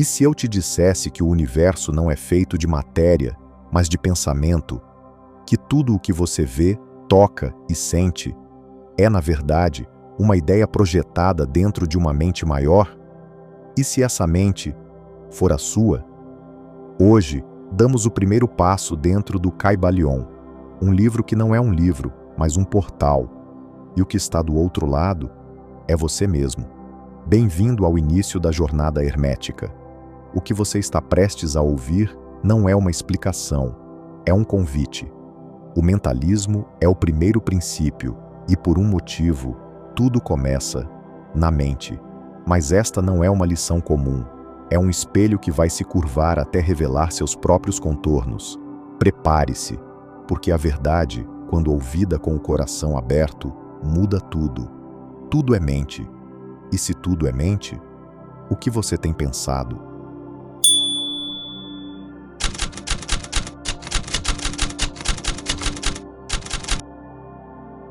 E se eu te dissesse que o universo não é feito de matéria, mas de pensamento, que tudo o que você vê, toca e sente é, na verdade, uma ideia projetada dentro de uma mente maior? E se essa mente for a sua? Hoje, damos o primeiro passo dentro do Kybalion, um livro que não é um livro, mas um portal. E o que está do outro lado é você mesmo. Bem-vindo ao início da jornada hermética. O que você está prestes a ouvir não é uma explicação, é um convite. O mentalismo é o primeiro princípio, e por um motivo, tudo começa na mente. Mas esta não é uma lição comum. É um espelho que vai se curvar até revelar seus próprios contornos. Prepare-se, porque a verdade, quando ouvida com o coração aberto, muda tudo. Tudo é mente. E se tudo é mente, o que você tem pensado?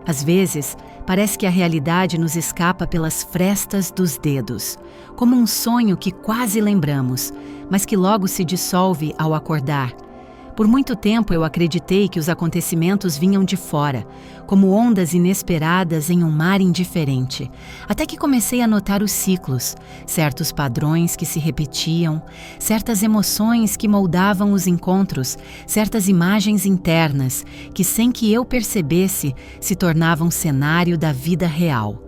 Às vezes, parece que a realidade nos escapa pelas frestas dos dedos, como um sonho que quase lembramos, mas que logo se dissolve ao acordar. Por muito tempo eu acreditei que os acontecimentos vinham de fora, como ondas inesperadas em um mar indiferente, até que comecei a notar os ciclos, certos padrões que se repetiam, certas emoções que moldavam os encontros, certas imagens internas que, sem que eu percebesse, se tornavam cenário da vida real.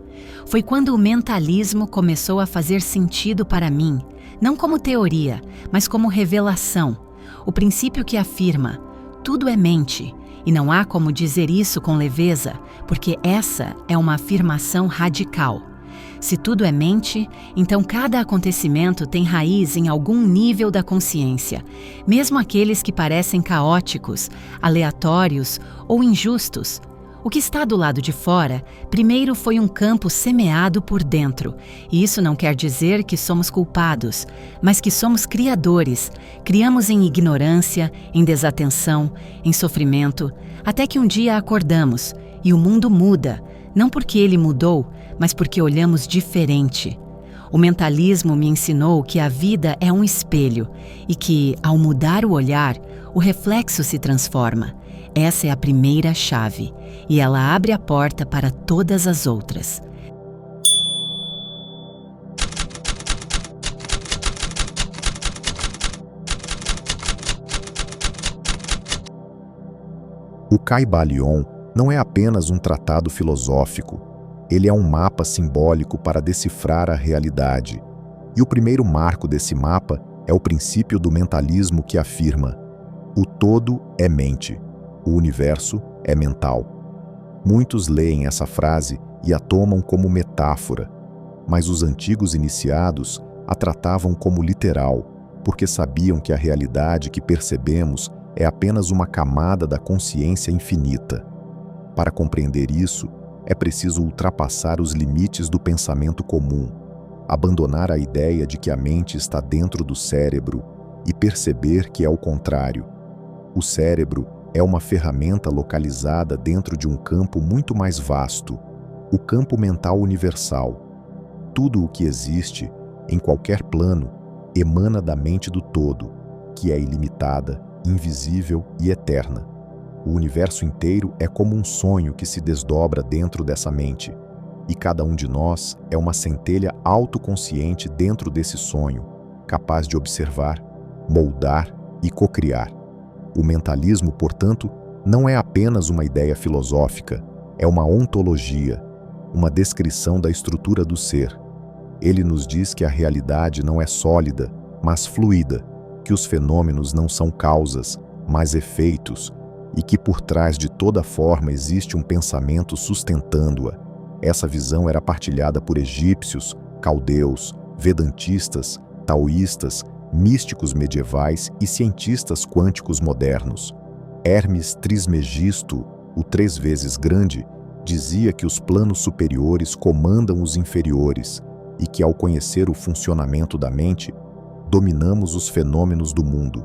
Foi quando o mentalismo começou a fazer sentido para mim, não como teoria, mas como revelação. O princípio que afirma, tudo é mente, e não há como dizer isso com leveza, porque essa é uma afirmação radical. Se tudo é mente, então cada acontecimento tem raiz em algum nível da consciência, mesmo aqueles que parecem caóticos, aleatórios ou injustos. O que está do lado de fora, primeiro foi um campo semeado por dentro, e isso não quer dizer que somos culpados, mas que somos criadores. Criamos em ignorância, em desatenção, em sofrimento, até que um dia acordamos, e o mundo muda, não porque ele mudou, mas porque olhamos diferente. O mentalismo me ensinou que a vida é um espelho, e que, ao mudar o olhar, o reflexo se transforma. Essa é a primeira chave, e ela abre a porta para todas as outras. O Kybalion não é apenas um tratado filosófico. Ele é um mapa simbólico para decifrar a realidade. E o primeiro marco desse mapa é o princípio do mentalismo que afirma: o todo é mente. O universo é mental. Muitos leem essa frase e a tomam como metáfora, mas os antigos iniciados a tratavam como literal, porque sabiam que a realidade que percebemos é apenas uma camada da consciência infinita. Para compreender isso, é preciso ultrapassar os limites do pensamento comum, abandonar a ideia de que a mente está dentro do cérebro e perceber que é o contrário. O cérebro é uma ferramenta localizada dentro de um campo muito mais vasto, o campo mental universal. Tudo o que existe, em qualquer plano, emana da mente do todo, que é ilimitada, invisível e eterna. O universo inteiro é como um sonho que se desdobra dentro dessa mente, e cada um de nós é uma centelha autoconsciente dentro desse sonho, capaz de observar, moldar e cocriar. O mentalismo, portanto, não é apenas uma ideia filosófica, é uma ontologia, uma descrição da estrutura do ser. Ele nos diz que a realidade não é sólida, mas fluida, que os fenômenos não são causas, mas efeitos, e que por trás de toda forma existe um pensamento sustentando-a. Essa visão era partilhada por egípcios, caldeus, vedantistas, taoístas, místicos medievais e cientistas quânticos modernos. Hermes Trismegisto, o 3 vezes grande, dizia que os planos superiores comandam os inferiores e que, ao conhecer o funcionamento da mente, dominamos os fenômenos do mundo.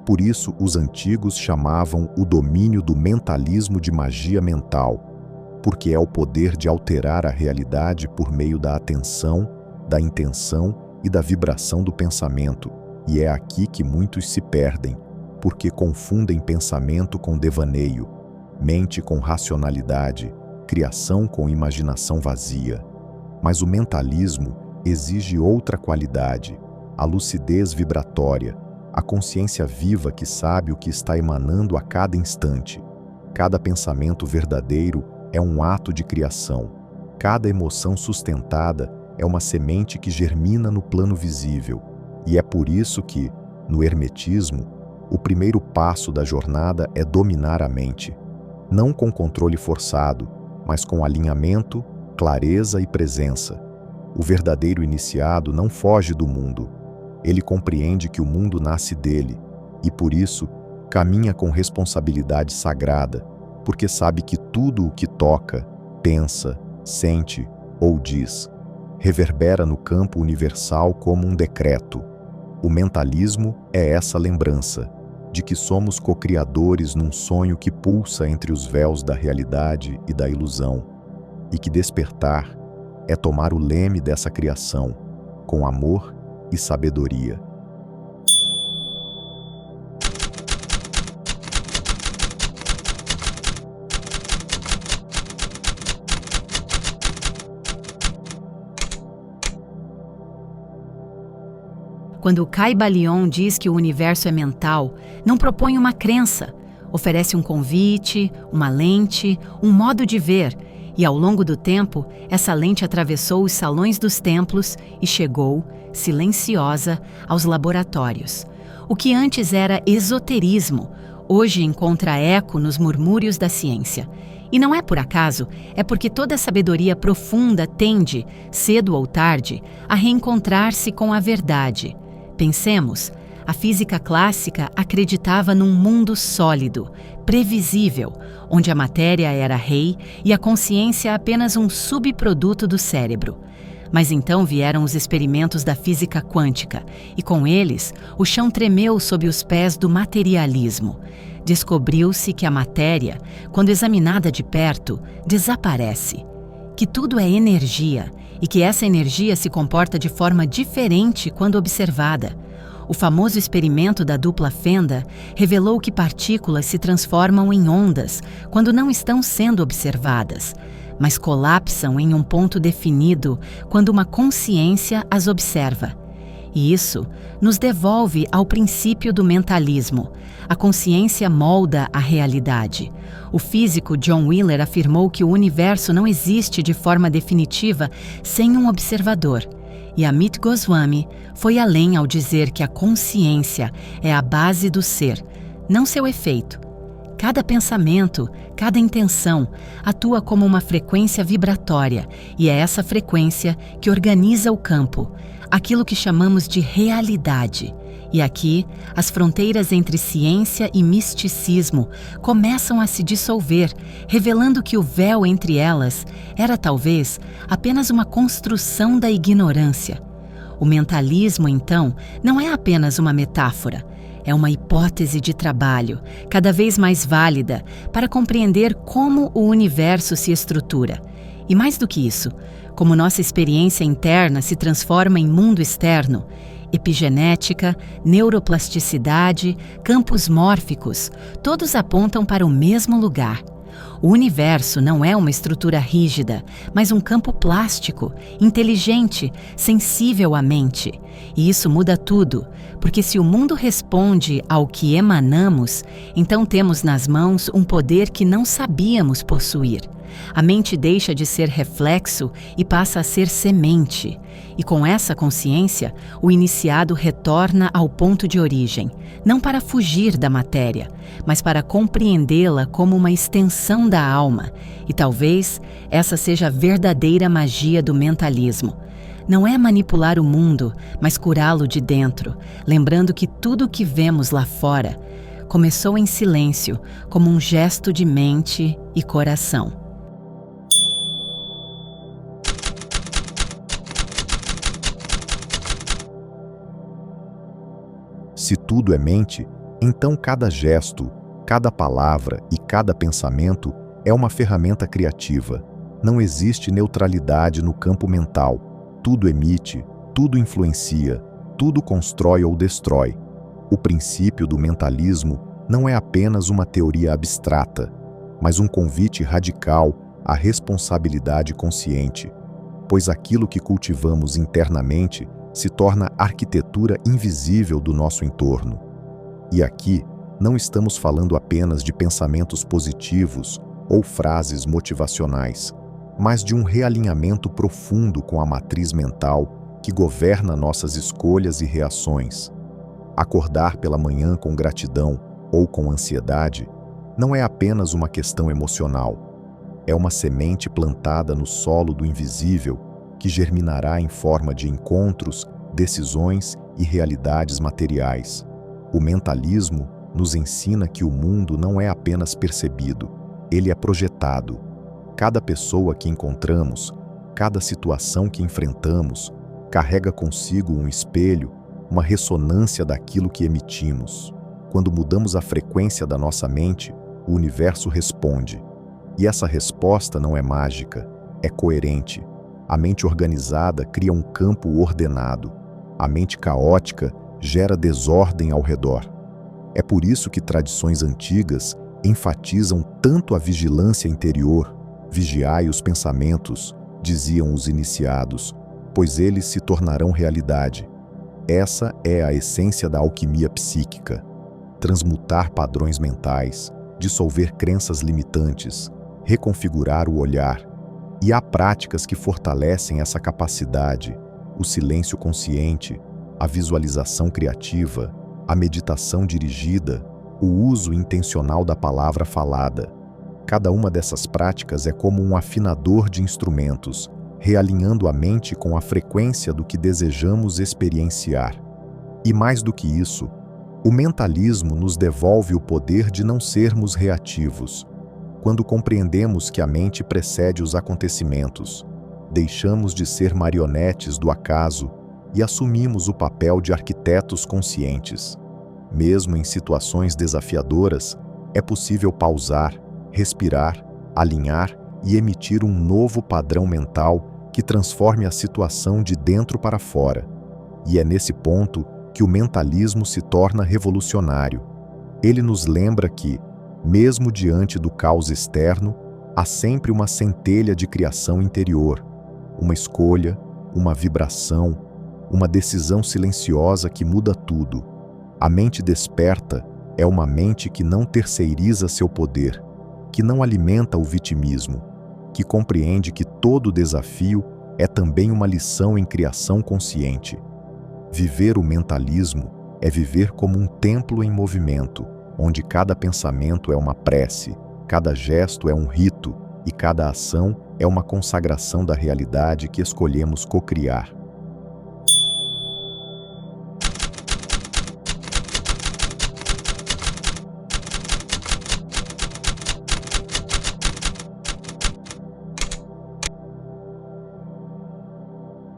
Por isso, os antigos chamavam o domínio do mentalismo de magia mental, porque é o poder de alterar a realidade por meio da atenção, da intenção e da vibração do pensamento, e é aqui que muitos se perdem, porque confundem pensamento com devaneio, mente com racionalidade, criação com imaginação vazia. Mas o mentalismo exige outra qualidade, a lucidez vibratória, a consciência viva que sabe o que está emanando a cada instante. Cada pensamento verdadeiro é um ato de criação. Cada emoção sustentada é uma semente que germina no plano visível. E é por isso que, no hermetismo, o primeiro passo da jornada é dominar a mente, não com controle forçado, mas com alinhamento, clareza e presença. O verdadeiro iniciado não foge do mundo. Ele compreende que o mundo nasce dele e, por isso, caminha com responsabilidade sagrada, porque sabe que tudo o que toca, pensa, sente ou diz reverbera no campo universal como um decreto. O mentalismo é essa lembrança de que somos co-criadores num sonho que pulsa entre os véus da realidade e da ilusão, e que despertar é tomar o leme dessa criação com amor e sabedoria. Quando Kai Balion diz que o universo é mental, não propõe uma crença, oferece um convite, uma lente, um modo de ver, e ao longo do tempo, essa lente atravessou os salões dos templos e chegou, silenciosa, aos laboratórios. O que antes era esoterismo, hoje encontra eco nos murmúrios da ciência. E não é por acaso, é porque toda sabedoria profunda tende, cedo ou tarde, a reencontrar-se com a verdade. Pensemos, a física clássica acreditava num mundo sólido, previsível, onde a matéria era rei e a consciência apenas um subproduto do cérebro. Mas então vieram os experimentos da física quântica, e com eles, o chão tremeu sob os pés do materialismo. Descobriu-se que a matéria, quando examinada de perto, desaparece, que tudo é energia e que essa energia se comporta de forma diferente quando observada. O famoso experimento da dupla fenda revelou que partículas se transformam em ondas quando não estão sendo observadas, mas colapsam em um ponto definido quando uma consciência as observa. E isso nos devolve ao princípio do mentalismo. A consciência molda a realidade. O físico John Wheeler afirmou que o universo não existe de forma definitiva sem um observador. E Amit Goswami foi além ao dizer que a consciência é a base do ser, não seu efeito. Cada pensamento, cada intenção atua como uma frequência vibratória, e é essa frequência que organiza o campo, aquilo que chamamos de realidade. E aqui, as fronteiras entre ciência e misticismo começam a se dissolver, revelando que o véu entre elas era talvez apenas uma construção da ignorância. O mentalismo, então, não é apenas uma metáfora, é uma hipótese de trabalho, cada vez mais válida, para compreender como o universo se estrutura. E mais do que isso, como nossa experiência interna se transforma em mundo externo, epigenética, neuroplasticidade, campos mórficos, todos apontam para o mesmo lugar. O universo não é uma estrutura rígida, mas um campo plástico, inteligente, sensível à mente. E isso muda tudo, porque se o mundo responde ao que emanamos, então temos nas mãos um poder que não sabíamos possuir. A mente deixa de ser reflexo e passa a ser semente. E com essa consciência, o iniciado retorna ao ponto de origem, não para fugir da matéria, mas para compreendê-la como uma extensão da alma. E talvez essa seja a verdadeira magia do mentalismo. Não é manipular o mundo, mas curá-lo de dentro, lembrando que tudo o que vemos lá fora começou em silêncio, como um gesto de mente e coração. Se tudo é mente, então cada gesto, cada palavra e cada pensamento é uma ferramenta criativa. Não existe neutralidade no campo mental. Tudo emite, tudo influencia, tudo constrói ou destrói. O princípio do mentalismo não é apenas uma teoria abstrata, mas um convite radical à responsabilidade consciente, pois aquilo que cultivamos internamente se torna arquitetura invisível do nosso entorno. E aqui, não estamos falando apenas de pensamentos positivos ou frases motivacionais, mas de um realinhamento profundo com a matriz mental que governa nossas escolhas e reações. Acordar pela manhã com gratidão ou com ansiedade não é apenas uma questão emocional. É uma semente plantada no solo do invisível que germinará em forma de encontros, decisões e realidades materiais. O mentalismo nos ensina que o mundo não é apenas percebido, ele é projetado. Cada pessoa que encontramos, cada situação que enfrentamos, carrega consigo um espelho, uma ressonância daquilo que emitimos. Quando mudamos a frequência da nossa mente, o universo responde. E essa resposta não é mágica, é coerente. A mente organizada cria um campo ordenado. A mente caótica gera desordem ao redor. É por isso que tradições antigas enfatizam tanto a vigilância interior. Vigiai os pensamentos, diziam os iniciados, pois eles se tornarão realidade. Essa é a essência da alquimia psíquica. Transmutar padrões mentais, dissolver crenças limitantes, reconfigurar o olhar. E há práticas que fortalecem essa capacidade: o silêncio consciente, a visualização criativa, a meditação dirigida, o uso intencional da palavra falada. Cada uma dessas práticas é como um afinador de instrumentos, realinhando a mente com a frequência do que desejamos experienciar. E mais do que isso, o mentalismo nos devolve o poder de não sermos reativos. Quando compreendemos que a mente precede os acontecimentos, deixamos de ser marionetes do acaso e assumimos o papel de arquitetos conscientes. Mesmo em situações desafiadoras, é possível pausar, respirar, alinhar e emitir um novo padrão mental que transforme a situação de dentro para fora. E é nesse ponto que o mentalismo se torna revolucionário. Ele nos lembra que, mesmo diante do caos externo, há sempre uma centelha de criação interior, uma escolha, uma vibração, uma decisão silenciosa que muda tudo. A mente desperta é uma mente que não terceiriza seu poder, que não alimenta o vitimismo, que compreende que todo desafio é também uma lição em criação consciente. Viver o mentalismo é viver como um templo em movimento, onde cada pensamento é uma prece, cada gesto é um rito e cada ação é uma consagração da realidade que escolhemos cocriar.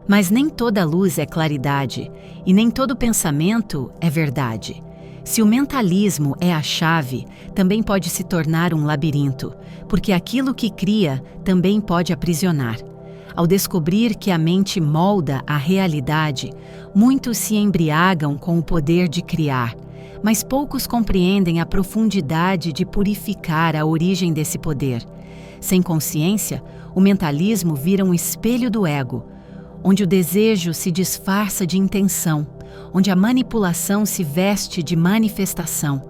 Mas nem toda luz é claridade, e nem todo pensamento é verdade. Se o mentalismo é a chave, também pode se tornar um labirinto, porque aquilo que cria também pode aprisionar. Ao descobrir que a mente molda a realidade, muitos se embriagam com o poder de criar, mas poucos compreendem a profundidade de purificar a origem desse poder. Sem consciência, o mentalismo vira um espelho do ego, onde o desejo se disfarça de intenção, onde a manipulação se veste de manifestação,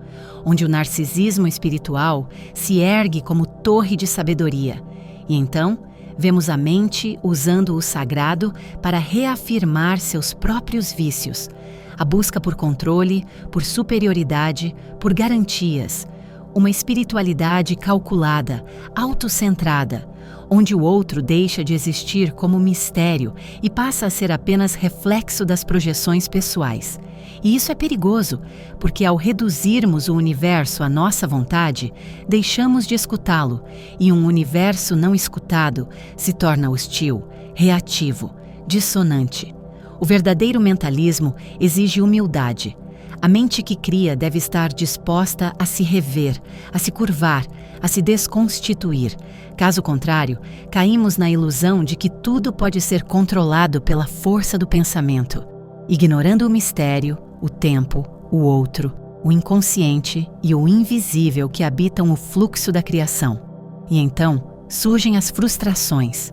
onde o narcisismo espiritual se ergue como torre de sabedoria. E então, vemos a mente usando o sagrado para reafirmar seus próprios vícios, a busca por controle, por superioridade, por garantias, uma espiritualidade calculada, autocentrada, onde o outro deixa de existir como mistério e passa a ser apenas reflexo das projeções pessoais. E isso é perigoso, porque ao reduzirmos o universo à nossa vontade, deixamos de escutá-lo, e um universo não escutado se torna hostil, reativo, dissonante. O verdadeiro mentalismo exige humildade. A mente que cria deve estar disposta a se rever, a se curvar, a se desconstituir. Caso contrário, caímos na ilusão de que tudo pode ser controlado pela força do pensamento, ignorando o mistério, o tempo, o outro, o inconsciente e o invisível que habitam o fluxo da criação. E então surgem as frustrações.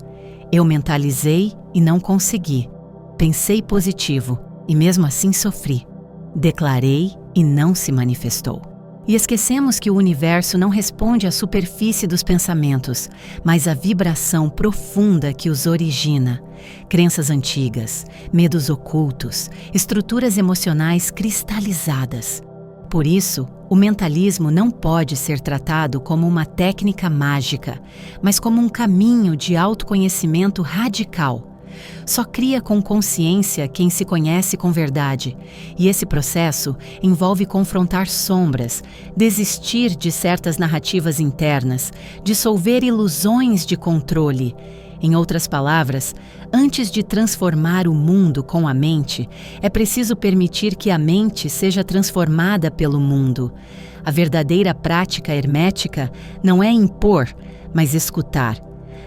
Eu mentalizei e não consegui. Pensei positivo e mesmo assim sofri. Declarei e não se manifestou. E esquecemos que o universo não responde à superfície dos pensamentos, mas à vibração profunda que os origina. Crenças antigas, medos ocultos, estruturas emocionais cristalizadas. Por isso, o mentalismo não pode ser tratado como uma técnica mágica, mas como um caminho de autoconhecimento radical. Só cria com consciência quem se conhece com verdade, e esse processo envolve confrontar sombras, desistir de certas narrativas internas, dissolver ilusões de controle. Em outras palavras, antes de transformar o mundo com a mente, é preciso permitir que a mente seja transformada pelo mundo. A verdadeira prática hermética não é impor, mas escutar.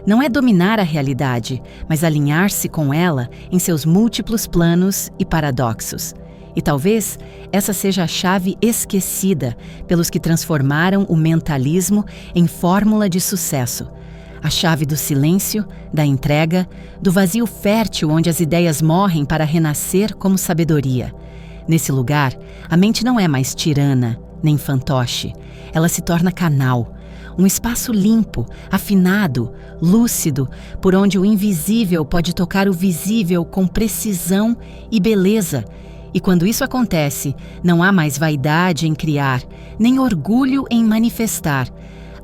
Não é dominar a realidade, mas alinhar-se com ela em seus múltiplos planos e paradoxos. E talvez essa seja a chave esquecida pelos que transformaram o mentalismo em fórmula de sucesso. A chave do silêncio, da entrega, do vazio fértil onde as ideias morrem para renascer como sabedoria. Nesse lugar, a mente não é mais tirana, nem fantoche. Ela se torna canal. Um espaço limpo, afinado, lúcido, por onde o invisível pode tocar o visível com precisão e beleza. E quando isso acontece, não há mais vaidade em criar, nem orgulho em manifestar.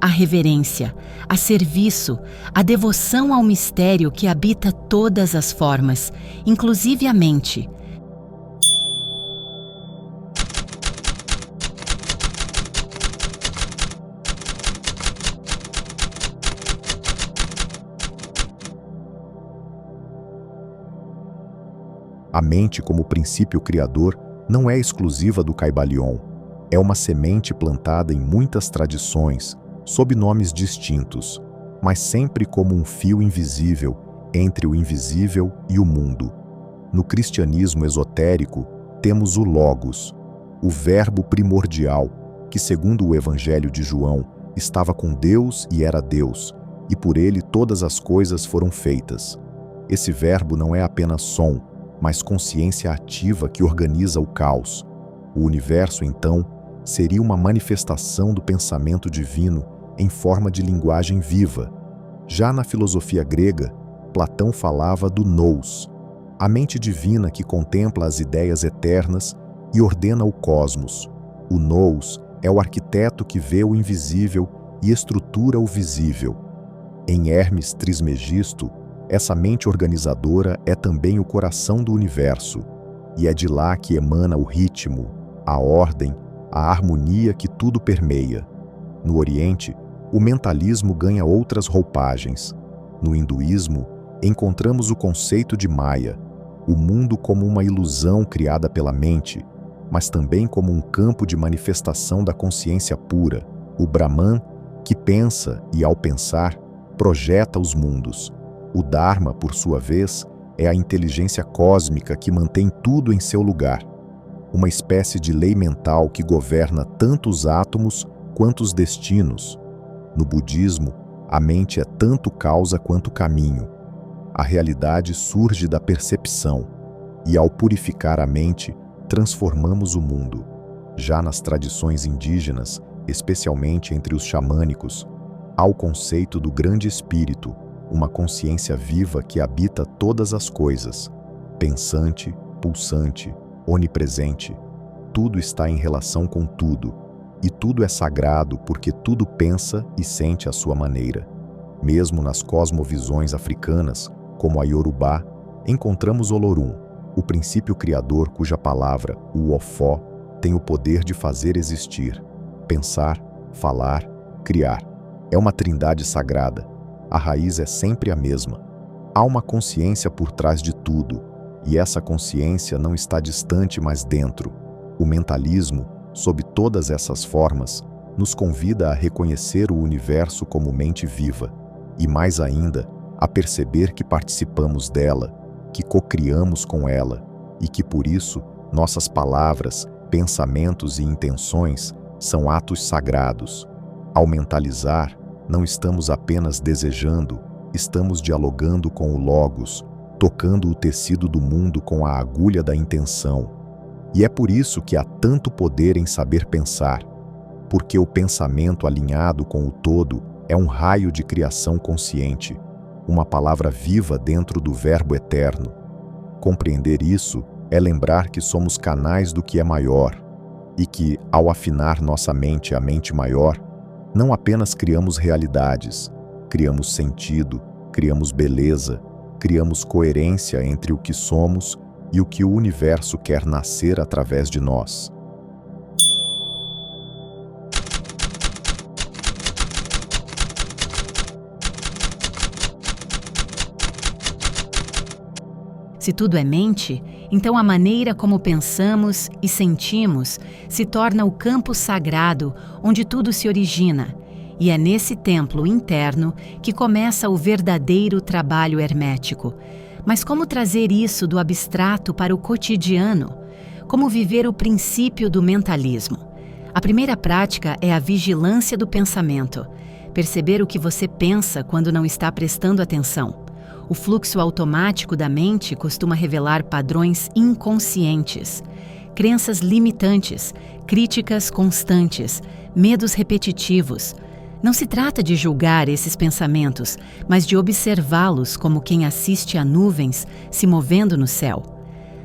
A reverência, a serviço, a devoção ao mistério que habita todas as formas, inclusive a mente. A mente, como princípio criador, não é exclusiva do Kybalion. É uma semente plantada em muitas tradições, sob nomes distintos, mas sempre como um fio invisível entre o invisível e o mundo. No cristianismo esotérico, temos o Logos, o Verbo primordial, que, segundo o Evangelho de João, estava com Deus e era Deus, e por ele todas as coisas foram feitas. Esse Verbo não é apenas som, mas consciência ativa que organiza o caos. O universo, então, seria uma manifestação do pensamento divino em forma de linguagem viva. Já na filosofia grega, Platão falava do nous, a mente divina que contempla as ideias eternas e ordena o cosmos. O nous é o arquiteto que vê o invisível e estrutura o visível. Em Hermes Trismegisto, essa mente organizadora é também o coração do universo, e é de lá que emana o ritmo, a ordem, a harmonia que tudo permeia. No Oriente, o mentalismo ganha outras roupagens. No hinduísmo, encontramos o conceito de Maya, o mundo como uma ilusão criada pela mente, mas também como um campo de manifestação da consciência pura, o Brahman, que pensa e, ao pensar, projeta os mundos. O Dharma, por sua vez, é a inteligência cósmica que mantém tudo em seu lugar. Uma espécie de lei mental que governa tanto os átomos quanto os destinos. No budismo, a mente é tanto causa quanto caminho. A realidade surge da percepção, e ao purificar a mente, transformamos o mundo. Já nas tradições indígenas, especialmente entre os xamânicos, há o conceito do grande espírito, uma consciência viva que habita todas as coisas, pensante, pulsante, onipresente. Tudo está em relação com tudo, e tudo é sagrado porque tudo pensa e sente à sua maneira. Mesmo nas cosmovisões africanas, como a Yorubá, encontramos Olorum, o princípio criador cuja palavra, o Ofó, tem o poder de fazer existir, pensar, falar, criar. É uma trindade sagrada. A raiz é sempre a mesma. Há uma consciência por trás de tudo, e essa consciência não está distante, mas dentro. O mentalismo, sob todas essas formas, nos convida a reconhecer o universo como mente viva e, mais ainda, a perceber que participamos dela, que cocriamos com ela e que, por isso, nossas palavras, pensamentos e intenções são atos sagrados. Ao mentalizar, não estamos apenas desejando, estamos dialogando com o Logos, tocando o tecido do mundo com a agulha da intenção. E é por isso que há tanto poder em saber pensar, porque o pensamento alinhado com o todo é um raio de criação consciente, uma palavra viva dentro do Verbo eterno. Compreender isso é lembrar que somos canais do que é maior e que, ao afinar nossa mente à mente maior, não apenas criamos realidades, criamos sentido, criamos beleza, criamos coerência entre o que somos e o que o universo quer nascer através de nós. Se tudo é mente, então a maneira como pensamos e sentimos se torna o campo sagrado onde tudo se origina, e é nesse templo interno que começa o verdadeiro trabalho hermético. Mas como trazer isso do abstrato para o cotidiano? Como viver o princípio do mentalismo? A primeira prática é a vigilância do pensamento. Perceber o que você pensa quando não está prestando atenção. O fluxo automático da mente costuma revelar padrões inconscientes, crenças limitantes, críticas constantes, medos repetitivos. Não se trata de julgar esses pensamentos, mas de observá-los como quem assiste a nuvens se movendo no céu.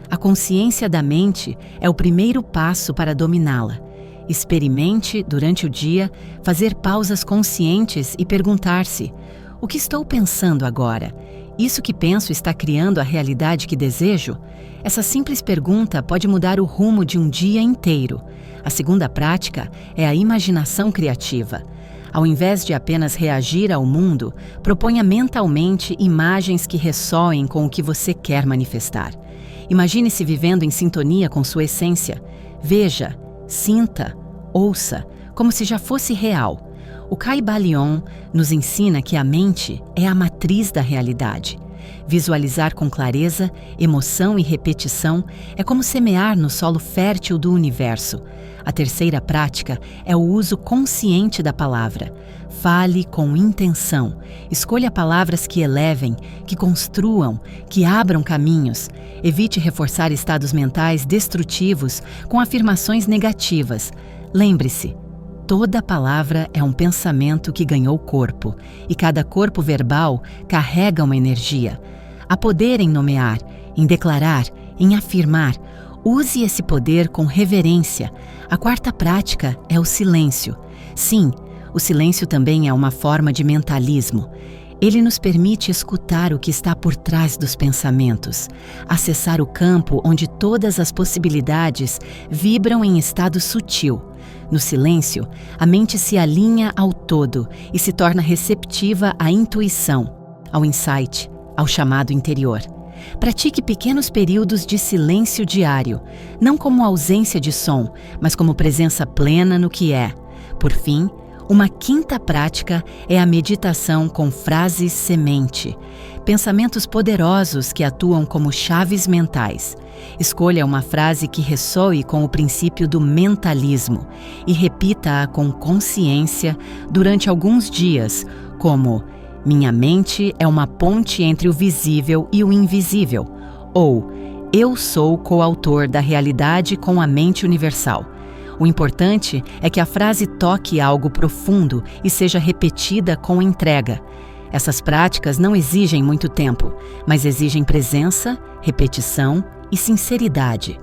A consciência da mente é o primeiro passo para dominá-la. Experimente, durante o dia, fazer pausas conscientes e perguntar-se: o que estou pensando agora? Isso que penso está criando a realidade que desejo? Essa simples pergunta pode mudar o rumo de um dia inteiro. A segunda prática é a imaginação criativa. Ao invés de apenas reagir ao mundo, proponha mentalmente imagens que ressoem com o que você quer manifestar. Imagine-se vivendo em sintonia com sua essência. Veja, sinta, ouça, como se já fosse real. O Kybalion nos ensina que a mente é a matriz da realidade. Visualizar com clareza, emoção e repetição é como semear no solo fértil do universo. A terceira prática é o uso consciente da palavra. Fale com intenção. Escolha palavras que elevem, que construam, que abram caminhos. Evite reforçar estados mentais destrutivos com afirmações negativas. Lembre-se, toda palavra é um pensamento que ganhou corpo, e cada corpo verbal carrega uma energia. Há poder em nomear, em declarar, em afirmar. Use esse poder com reverência. A quarta prática é o silêncio. Sim, o silêncio também é uma forma de mentalismo. Ele nos permite escutar o que está por trás dos pensamentos, acessar o campo onde todas as possibilidades vibram em estado sutil. No silêncio, a mente se alinha ao todo e se torna receptiva à intuição, ao insight, ao chamado interior. Pratique pequenos períodos de silêncio diário, não como ausência de som, mas como presença plena no que é. Por fim, uma quinta prática é a meditação com frases semente, pensamentos poderosos que atuam como chaves mentais. Escolha uma frase que ressoe com o princípio do mentalismo e repita-a com consciência durante alguns dias, como: minha mente é uma ponte entre o visível e o invisível, ou eu sou coautor da realidade com a mente universal. O importante é que a frase toque algo profundo e seja repetida com entrega. Essas práticas não exigem muito tempo, mas exigem presença, repetição e sinceridade.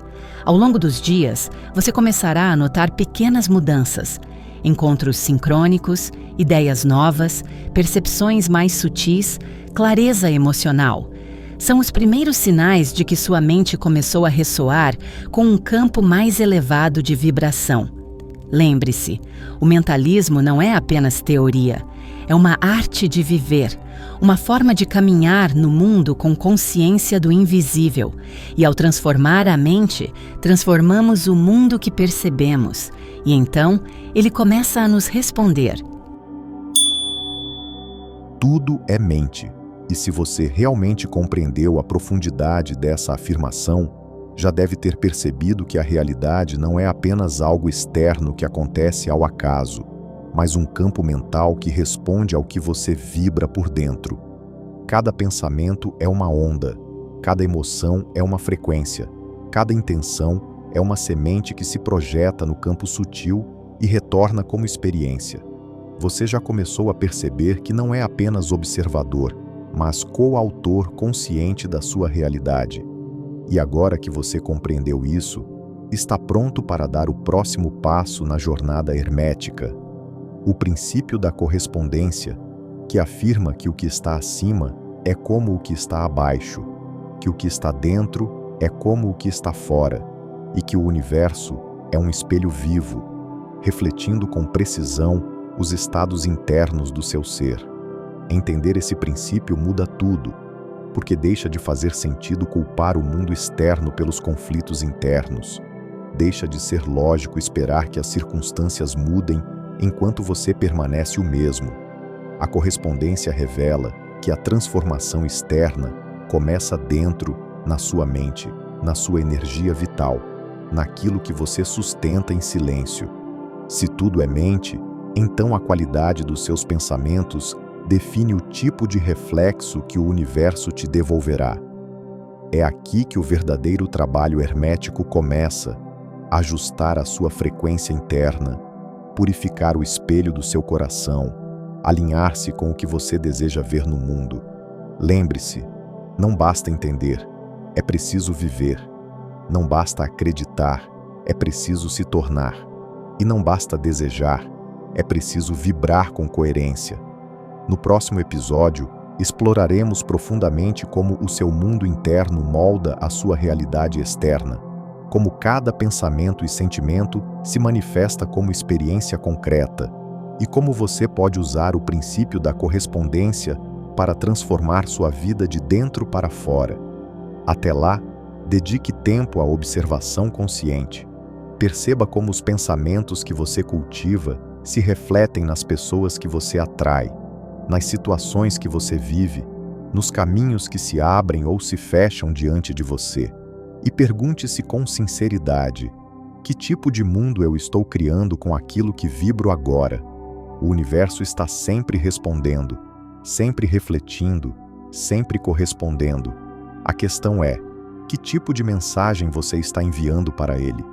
Ao longo dos dias, você começará a notar pequenas mudanças, encontros sincrônicos, ideias novas, percepções mais sutis, clareza emocional. São os primeiros sinais de que sua mente começou a ressoar com um campo mais elevado de vibração. Lembre-se, o mentalismo não é apenas teoria, É uma arte de viver, uma forma de caminhar no mundo com consciência do invisível. E ao transformar a mente, transformamos o mundo que percebemos. E então, ele começa a nos responder. Tudo é mente. E se você realmente compreendeu a profundidade dessa afirmação, já deve ter percebido que a realidade não é apenas algo externo que acontece ao acaso, mas um campo mental que responde ao que você vibra por dentro. Cada pensamento é uma onda, cada emoção é uma frequência, cada intenção é uma semente que se projeta no campo sutil e retorna como experiência. Você já começou a perceber que não é apenas observador, mas coautor consciente da sua realidade. E agora que você compreendeu isso, está pronto para dar o próximo passo na jornada hermética. O princípio da correspondência, que afirma que o que está acima é como o que está abaixo, que o que está dentro é como o que está fora, e que o universo é um espelho vivo, refletindo com precisão os estados internos do seu ser. Entender esse princípio muda tudo, porque deixa de fazer sentido culpar o mundo externo pelos conflitos internos. Deixa de ser lógico esperar que as circunstâncias mudem enquanto você permanece o mesmo. A correspondência revela que a transformação externa começa dentro, na sua mente, na sua energia vital, naquilo que você sustenta em silêncio. Se tudo é mente, então a qualidade dos seus pensamentos define o tipo de reflexo que o universo te devolverá. É aqui que o verdadeiro trabalho hermético começa: ajustar a sua frequência interna, purificar o espelho do seu coração, alinhar-se com o que você deseja ver no mundo. Lembre-se, não basta entender, é preciso viver. Não basta acreditar, é preciso se tornar. E não basta desejar, é preciso vibrar com coerência. No próximo episódio, exploraremos profundamente como o seu mundo interno molda a sua realidade externa, como cada pensamento e sentimento se manifesta como experiência concreta, e como você pode usar o princípio da correspondência para transformar sua vida de dentro para fora. Até lá, dedique tempo à observação consciente. Perceba como os pensamentos que você cultiva se refletem nas pessoas que você atrai, nas situações que você vive, nos caminhos que se abrem ou se fecham diante de você. E pergunte-se com sinceridade: que tipo de mundo eu estou criando com aquilo que vibro agora? O universo está sempre respondendo, sempre refletindo, sempre correspondendo. A questão é: que tipo de mensagem você está enviando para ele?